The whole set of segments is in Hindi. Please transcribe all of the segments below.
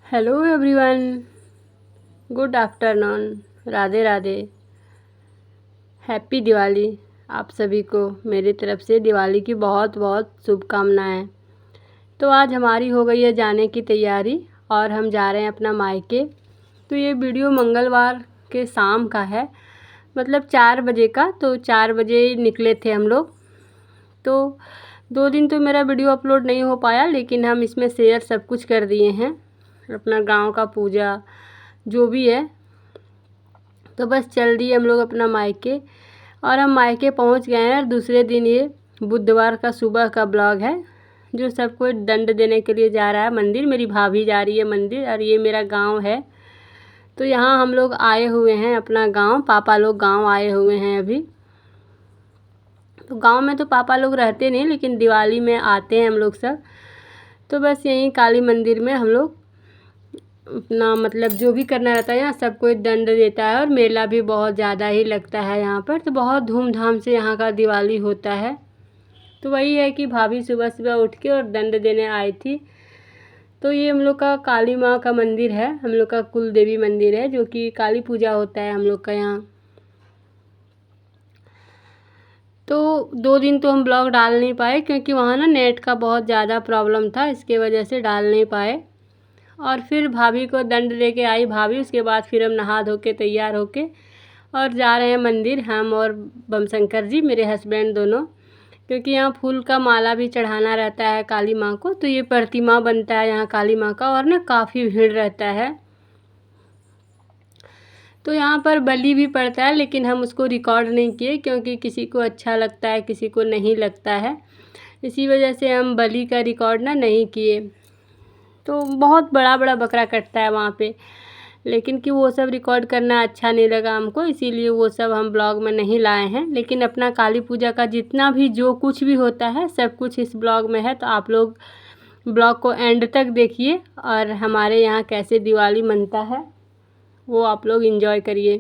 Hello everyone, good afternoon, Radhe Radhe, happy Diwali. आप सभी को मेरी तरफ से दिवाली की बहुत बहुत शुभकामनाएं। तो आज हमारी हो गई है जाने की तैयारी और हम जा रहे हैं अपना मायके। तो ये वीडियो मंगलवार के शाम का है, मतलब 4 बजे का। तो 4 बजे निकले थे हम लोग। तो 2 दिन तो मेरा वीडियो अपलोड नहीं हो पाया, लेकिन हम इसमें शेयर सब कुछ कर दिए हैं, अपना गांव का पूजा जो भी है। तो बस चल दिए हम लोग अपना मायके और हम मायके पहुंच गए हैं। और दूसरे दिन ये बुधवार का सुबह का ब्लॉग है, जो सबको दंड देने के लिए जा रहा है मंदिर। मेरी भाभी जा रही है मंदिर और ये मेरा गांव है। तो यहाँ हम लोग आए हुए हैं अपना गांव, पापा लोग गांव आए हुए हैं अभी। तो गांव में तो पापा लोग रहते नहीं, लेकिन दिवाली में आते हैं हम लोग सब। तो बस यहीं काली मंदिर में हम लोग अपना मतलब जो भी करना रहता है यहाँ सब कोई दंड देता है। और मेला भी बहुत ज़्यादा ही लगता है यहाँ पर। तो बहुत धूमधाम से यहाँ का दिवाली होता है। तो वही है कि भाभी सुबह सुबह उठ के और दंड देने आई थी। तो ये हम लोग का काली माँ का मंदिर है, हम लोग का कुल देवी मंदिर है, जो कि काली पूजा होता है हम लोग का यहाँ। तो 2 दिन तो हम ब्लॉग डाल नहीं पाए, क्योंकि वहाँ ना नेट का बहुत ज़्यादा प्रॉब्लम था, इसके वजह से डाल नहीं पाए। और फिर भाभी को दंड दे के आई भाभी। उसके बाद फिर हम नहा धो के तैयार होके और जा रहे हैं मंदिर, हम और बमशंकर जी, मेरे हस्बैंड दोनों। क्योंकि यहाँ फूल का माला भी चढ़ाना रहता है काली माँ को। तो ये प्रतिमा बनता है यहाँ काली माँ का, और ना काफ़ी भीड़ रहता है। तो यहाँ पर बलि भी पड़ता है, लेकिन हम उसको रिकॉर्ड नहीं किए, क्योंकि किसी को अच्छा लगता है किसी को नहीं लगता है। इसी वजह से हम बलि का रिकॉर्ड ना नहीं किए। तो बहुत बड़ा बड़ा बकरा कटता है वहाँ पे, लेकिन कि वो सब रिकॉर्ड करना अच्छा नहीं लगा हमको, इसीलिए वो सब हम ब्लॉग में नहीं लाए हैं। लेकिन अपना काली पूजा का जितना भी जो कुछ भी होता है सब कुछ इस ब्लॉग में है। तो आप लोग ब्लॉग को एंड तक देखिए और हमारे यहाँ कैसे दिवाली मनता है वो आप लोग एंजॉय करिए।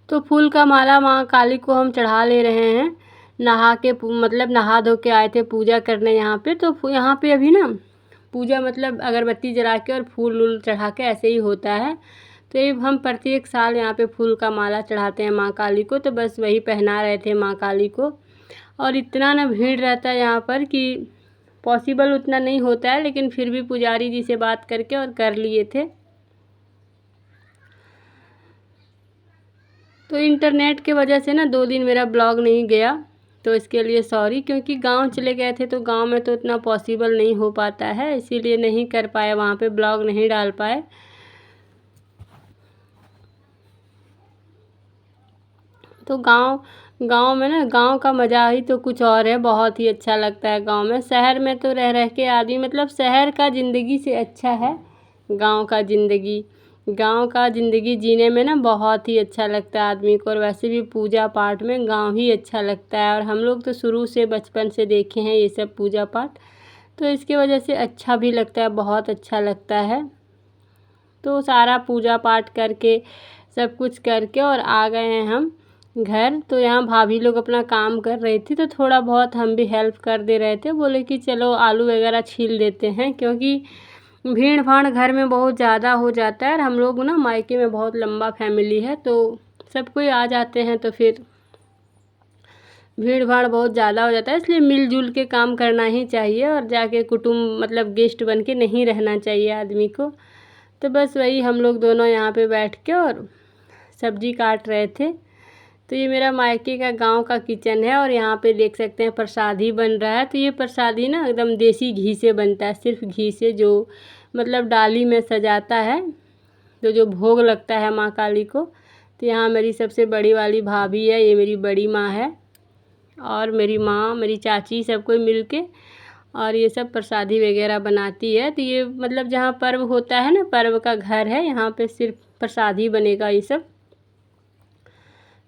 तो फूल का माला माँ काली को हम चढ़ा ले रहे हैं, नहा के मतलब नहा धो के आए थे पूजा करने यहाँ पे। तो यहाँ पे अभी ना पूजा मतलब अगरबत्ती जला के और फूल वूल चढ़ा के ऐसे ही होता है। तो ये हम प्रत्येक साल यहाँ पे फूल का माला चढ़ाते हैं माँ काली को। तो बस वही पहना रहे थे माँ काली को। और इतना ना भीड़ रहता है यहाँ पर कि पॉसिबल उतना नहीं होता है, लेकिन फिर भी पुजारी जी से बात करके और कर लिए थे। तो इंटरनेट के वजह से ना 2 दिन मेरा ब्लॉग नहीं गया, तो इसके लिए सॉरी। क्योंकि गांव चले गए थे, तो गांव में तो इतना पॉसिबल नहीं हो पाता है, इसीलिए नहीं कर पाए, वहाँ पे ब्लॉग नहीं डाल पाए। तो गांव में ना गांव का मज़ा ही तो कुछ और है, बहुत ही अच्छा लगता है गांव में। शहर में तो रह रह के आदमी मतलब शहर का ज़िंदगी से अच्छा है गांव का ज़िंदगी। गांव का ज़िंदगी जीने में ना बहुत ही अच्छा लगता है आदमी को। और वैसे भी पूजा पाठ में गांव ही अच्छा लगता है, और हम लोग तो शुरू से बचपन से देखे हैं ये सब पूजा पाठ, तो इसकी वजह से अच्छा भी लगता है, बहुत अच्छा लगता है। तो सारा पूजा पाठ करके सब कुछ करके और आ गए हैं हम घर। तो यहाँ भाभी लोग अपना काम कर रही थी, तो थोड़ा बहुत हम भी हेल्प कर दे रहे थे। बोले कि चलो आलू वगैरह छील देते हैं, क्योंकि भीड़ भाड़ घर में बहुत ज़्यादा हो जाता है। और हम लोग ना मायके में बहुत लंबा फैमिली है, तो सब कोई आ जाते हैं, तो फिर भीड़ भाड़ बहुत ज़्यादा हो जाता है। इसलिए मिलजुल के काम करना ही चाहिए, और जाके कुटुंब मतलब गेस्ट बन के नहीं रहना चाहिए आदमी को। तो बस वही हम लोग दोनों यहाँ पे बैठ के और सब्जी काट रहे थे। तो ये मेरा मायके का गांव का किचन है, और यहाँ पे देख सकते हैं प्रसादी बन रहा है। तो ये प्रसादी ना एकदम देसी घी से बनता है, सिर्फ घी से, जो मतलब डाली में सजाता है, तो जो भोग लगता है माँ काली को। तो यहाँ मेरी सबसे बड़ी वाली भाभी है, ये मेरी बड़ी माँ है, और मेरी माँ मेरी चाची सब कोई मिल के और ये सब प्रसादी वगैरह बनाती है। तो ये मतलब जहाँ पर्व होता है ना, पर्व का घर है, यहाँ पे सिर्फ प्रसादी बनेगा ये सब।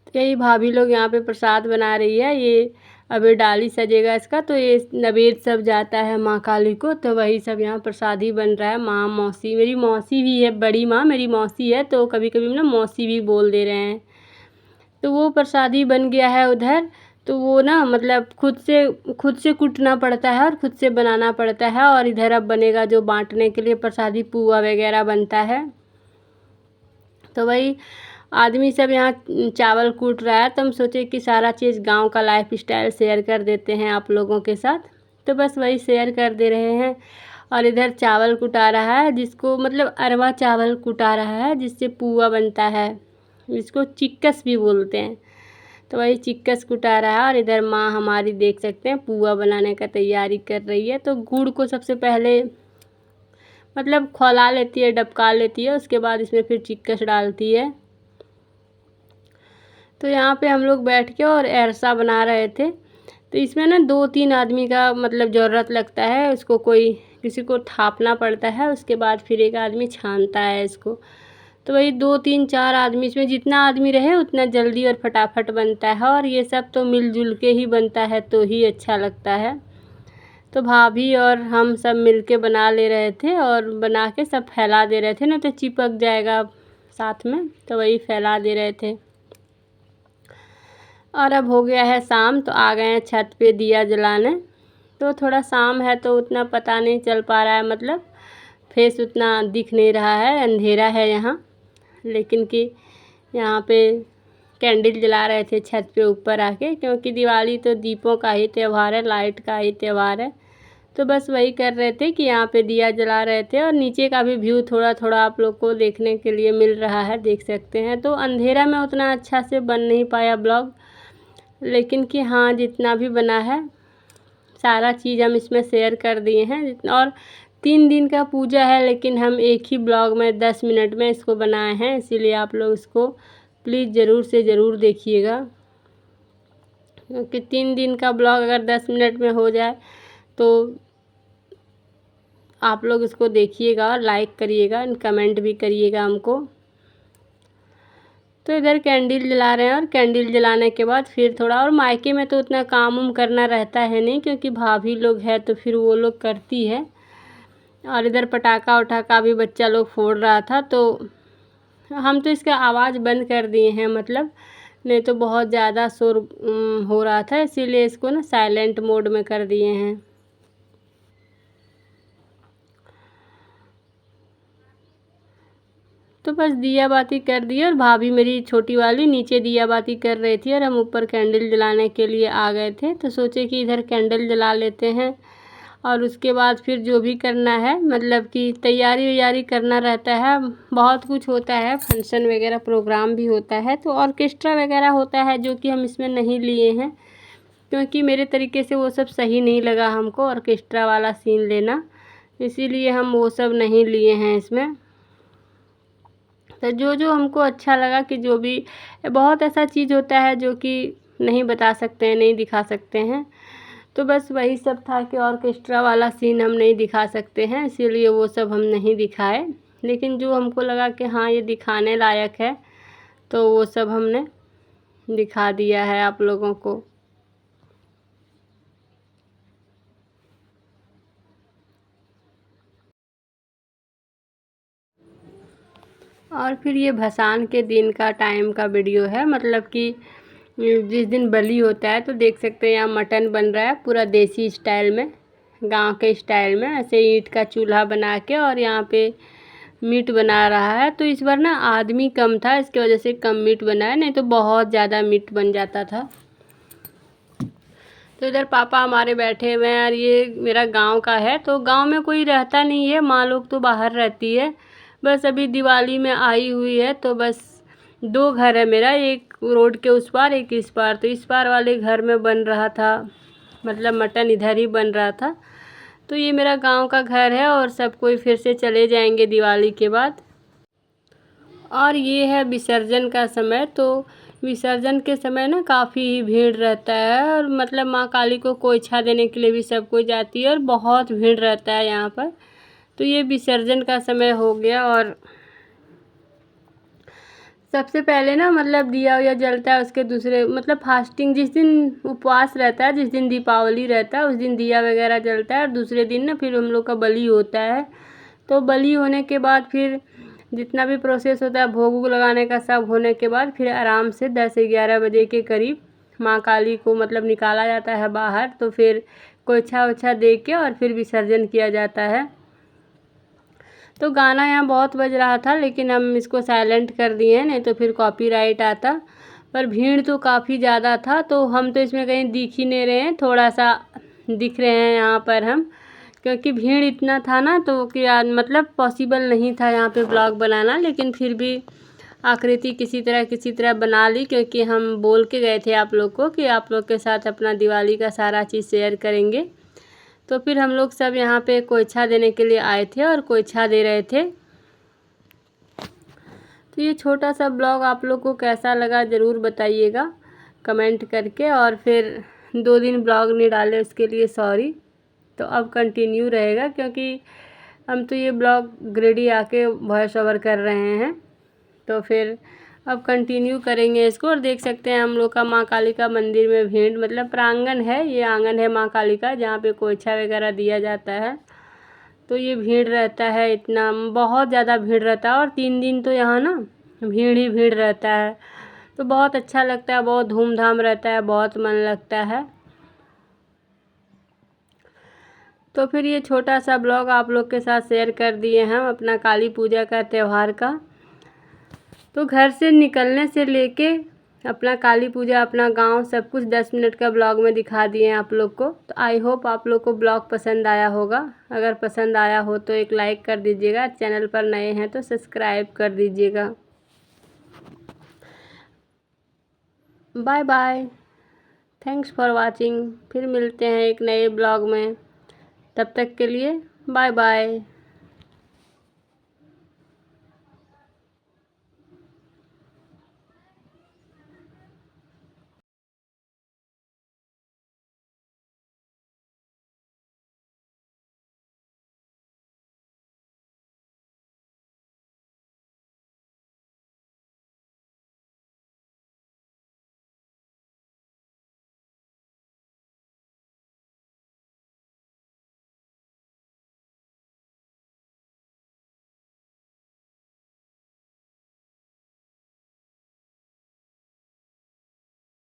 तो यही भाभी लोग यहाँ पे प्रसाद बना रही है। ये अभी डाली सजेगा इसका, तो ये नवेद सब जाता है माँ काली को। तो वही सब यहाँ प्रसादी बन रहा है। माँ मौसी, मेरी मौसी भी है, बड़ी माँ मेरी मौसी है, तो कभी कभी ना मौसी भी बोल दे रहे हैं। तो वो प्रसादी बन गया है उधर। तो वो ना मतलब खुद से कूटना पड़ता है और खुद से बनाना पड़ता है। और इधर अब बनेगा जो बांटने के लिए प्रसादी पुआ वगैरह बनता है। तो वही आदमी सब यहाँ चावल कूट रहा है, तो हम सोचे कि सारा चीज़ गांव का लाइफ स्टाइल शेयर कर देते हैं आप लोगों के साथ। तो बस वही शेयर कर दे रहे हैं। और इधर चावल कुटा रहा है, जिसको मतलब अरवा चावल कुटा रहा है, जिससे पुआ बनता है, जिसको चिक्कस भी बोलते हैं। तो वही चिक्कस कुटा रहा है। और इधर माँ हमारी देख सकते हैं पुआ बनाने का तैयारी कर रही है। तो गुड़ को सबसे पहले मतलब खौला लेती है, डबका लेती है, उसके बाद इसमें फिर चिक्कस डालती है। तो यहाँ पे हम लोग बैठ के और एरसा बना रहे थे। तो इसमें ना 2-3 आदमी का मतलब ज़रूरत लगता है। उसको किसी को थापना पड़ता है, उसके बाद फिर एक आदमी छानता है इसको। तो वही 2-3-4 आदमी, इसमें जितना आदमी रहे उतना जल्दी और फटाफट बनता है। और ये सब तो मिलजुल के ही बनता है तो ही अच्छा लगता है। तो भाभी और हम सब मिल के बना ले रहे थे और बना के सब फैला दे रहे थे, ना तो चिपक जाएगा साथ में। तो वही फैला दे रहे थे। और अब हो गया है शाम, तो आ गए हैं छत पे दिया जलाने। तो थोड़ा शाम है तो उतना पता नहीं चल पा रहा है, मतलब फेस उतना दिख नहीं रहा है, अंधेरा है यहाँ। लेकिन कि यहाँ पे कैंडल जला रहे थे छत पे ऊपर आके, क्योंकि दिवाली तो दीपों का ही त्यौहार है, लाइट का ही त्यौहार है। तो बस वही कर रहे थे कि यहाँ पे दिया जला रहे थे। और नीचे का भी व्यू थोड़ा थोड़ा आप लोग को देखने के लिए मिल रहा है, देख सकते हैं। तो अंधेरा में उतना अच्छा से बन नहीं पाया ब्लॉग, लेकिन कि हाँ जितना भी बना है सारा चीज़ हम इसमें शेयर कर दिए हैं। और 3 दिन का पूजा है, लेकिन हम एक ही ब्लॉग में 10 मिनट में इसको बनाए हैं, इसीलिए आप लोग इसको प्लीज़ ज़रूर से ज़रूर देखिएगा। क्योंकि 3 दिन का ब्लॉग अगर 10 मिनट में हो जाए तो आप लोग इसको देखिएगा और लाइक करिएगा, कमेंट भी करिएगा हमको। तो इधर कैंडल जला रहे हैं। और कैंडल जलाने के बाद फिर थोड़ा, और मायके में तो उतना काम उम करना रहता है नहीं, क्योंकि भाभी लोग हैं तो फिर वो लोग करती है। और इधर पटाखा उठाखा भी बच्चा लोग फोड़ रहा था, तो हम तो इसका आवाज़ बंद कर दिए हैं, मतलब नहीं तो बहुत ज़्यादा शोर हो रहा था, इसीलिए इसको ना साइलेंट मोड में कर दिए हैं। तो बस दिया बाती कर दी। और भाभी मेरी छोटी वाली नीचे दिया बाती कर रही थी और हम ऊपर कैंडल जलाने के लिए आ गए थे। तो सोचे कि इधर कैंडल जला लेते हैं और उसके बाद फिर जो भी करना है, मतलब कि तैयारी वैयारी करना रहता है, बहुत कुछ होता है, फंक्शन वगैरह प्रोग्राम भी होता है। तो ऑर्केस्ट्रा वगैरह होता है, जो कि हम इसमें नहीं लिए हैं, क्योंकि मेरे तरीके से वो सब सही नहीं लगा हमको ऑर्केस्ट्रा वाला सीन लेना, इसीलिए हम वो सब नहीं लिए हैं इसमें। तो जो जो हमको अच्छा लगा, कि जो भी बहुत ऐसा चीज़ होता है जो कि नहीं बता सकते हैं, नहीं दिखा सकते हैं। तो बस वही सब था कि ऑर्केस्ट्रा वाला सीन हम नहीं दिखा सकते हैं, इसीलिए वो सब हम नहीं दिखाए। लेकिन जो हमको लगा कि हाँ ये दिखाने लायक है, तो वो सब हमने दिखा दिया है आप लोगों को। और फिर ये भसान के दिन का टाइम का वीडियो है, मतलब कि जिस दिन बलि होता है, तो देख सकते हैं यहाँ मटन बन रहा है पूरा देसी स्टाइल में, गांव के स्टाइल में, ऐसे ईंट का चूल्हा बना के, और यहाँ पे मीट बना रहा है। तो इस बार ना आदमी कम था, इसकी वजह से कम मीट बना है, नहीं तो बहुत ज़्यादा मीट बन जाता था। तो इधर पापा हमारे बैठे हुए हैं। और ये मेरा गांव का है, तो गांव में कोई रहता नहीं है, माँ लोग तो बाहर रहती है, बस अभी दिवाली में आई हुई है। तो बस 2 घर है मेरा, एक रोड के उस पार, एक इस पार। तो इस पार वाले घर में बन रहा था, मतलब मटन इधर ही बन रहा था। तो ये मेरा गांव का घर है और सब कोई फिर से चले जाएंगे दिवाली के बाद। और ये है विसर्जन का समय। तो विसर्जन के समय ना काफ़ी ही भीड़ रहता है, और मतलब माँ काली को खोइछा देने के लिए भी सब कोई जाती है, और बहुत भीड़ रहता है यहाँ पर। तो ये विसर्जन का समय हो गया। और सबसे पहले ना मतलब दिया उया जलता है, उसके दूसरे मतलब फास्टिंग, जिस दिन उपवास रहता है, जिस दिन दीपावली रहता है, उस दिन दिया वगैरह जलता है। और दूसरे दिन ना फिर हम लोग का बलि होता है। तो बलि होने के बाद फिर जितना भी प्रोसेस होता है भोग वोग लगाने का, सब होने के बाद फिर आराम से 10-11 बजे के करीब माँ काली को मतलब निकाला जाता है बाहर, तो फिर कोइछा वोछा दे के और फिर विसर्जन किया जाता है। तो गाना यहाँ बहुत बज रहा था, लेकिन हम इसको साइलेंट कर दिए हैं, नहीं तो फिर कॉपीराइट आता। पर भीड़ तो काफ़ी ज़्यादा था, तो हम तो इसमें कहीं दिख ही नहीं रहे हैं, थोड़ा सा दिख रहे हैं यहाँ पर हम, क्योंकि भीड़ इतना था ना, तो कि मतलब पॉसिबल नहीं था यहाँ पे ब्लॉग बनाना। लेकिन फिर भी आकृति किसी तरह बना ली, क्योंकि हम बोल के गए थे आप लोग को कि आप लोग के साथ अपना दिवाली का सारा चीज़ शेयर करेंगे। तो फिर हम लोग सब यहाँ पे कोइछा देने के लिए आए थे और कोइछा दे रहे थे। तो ये छोटा सा ब्लॉग आप लोग को कैसा लगा ज़रूर बताइएगा कमेंट करके। और फिर 2 दिन ब्लॉग नहीं डाले उसके लिए सॉरी। तो अब कंटिन्यू रहेगा, क्योंकि हम तो ये ब्लॉग ग्रेडी आके वॉइस ओवर कर रहे हैं, तो फिर अब कंटिन्यू करेंगे इसको। और देख सकते हैं हम लोग का माँ काली का मंदिर में भीड़, मतलब प्रांगण है, ये आंगन है माँ काली का, जहाँ पे कोइछा वगैरह दिया जाता है। तो ये भीड़ रहता है, इतना बहुत ज़्यादा भीड़ रहता है। और 3 दिन तो यहाँ ना भीड़ ही भीड़ रहता है, तो बहुत अच्छा लगता है, बहुत धूमधाम रहता है, बहुत मन लगता है। तो फिर ये छोटा सा ब्लॉग आप लोग के साथ शेयर कर दिए हम अपना काली पूजा का त्यौहार का। तो घर से निकलने से लेके अपना काली पूजा, अपना गांव, सब कुछ 10 मिनट का ब्लॉग में दिखा दिए हैं आप लोग को। तो आई होप आप लोग को ब्लॉग पसंद आया होगा। अगर पसंद आया हो तो एक लाइक कर दीजिएगा, चैनल पर नए हैं तो सब्सक्राइब कर दीजिएगा। Bye bye, thanks for watching. फिर मिलते हैं एक नए ब्लॉग में, तब तक के लिए बाय बाय।